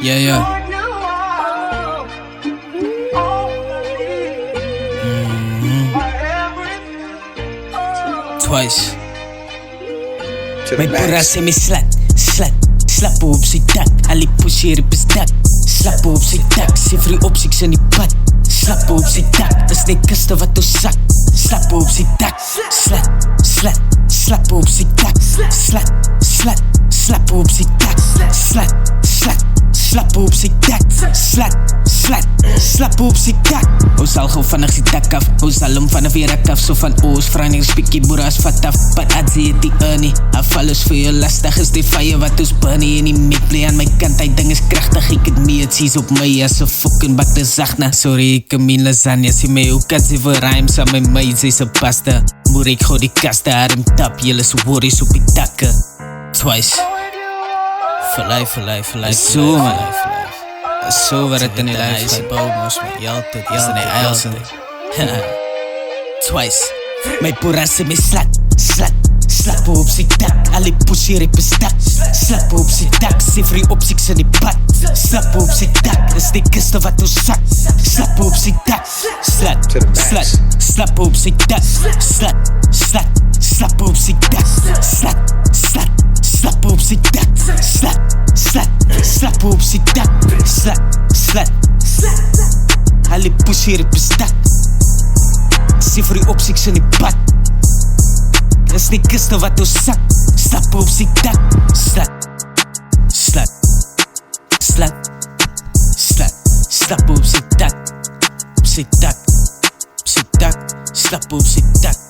Yeah. Twice. My pura sê my slat. Slap op sy dak. Al die pusher op is dak. Slap op sy dak. Sê vir die opsieks in die pad. Slap op sy dak. Is net kiste wat ons sak. Slap op sy dak. Slap op sy dak. Slap op sy dak. Slap op sy dak. Slap op sy dak. Ons sal gauw vannig sy dak af. Ons sal hom vanaf die rak af. So van oos, vraag nie spiekie boeras vat af. But ad sê het die nie. Afval is vir jou lastig. Is die fire wat ons bunny en die meetplay aan my kant. Hy ding is krachtig. Ek het mee het sies op my as 'n fucking bak te zagna. Sorry ek min lasagne. Sê my hoe kat sy vir rhymes aan my meid. Sy se pasta. Moer ek gauw die kaste arm tap. Julle so worries op die takke. Twice. For life. So man. So wat het in die lijf is, moes my altyd, is in die eilsen. Twice. My pura sê my slap op sy dak. Al die pusher op is dak. Slap op sy dak. Sê vir die opsieks in die pad. Slap op sy dak. Is die kiste wat ons sak. Slap op sy dak. Slap op sy dak. Slap op sy dak. Slap op sy dak. Slap op sy dak. Al die pusher op is dak. Sê vir die opsieks in die pad. Is die kiste wat ons sak. Slap op sy dak. Slap op sy dak. Slap op sy dak. Slap op sy dak.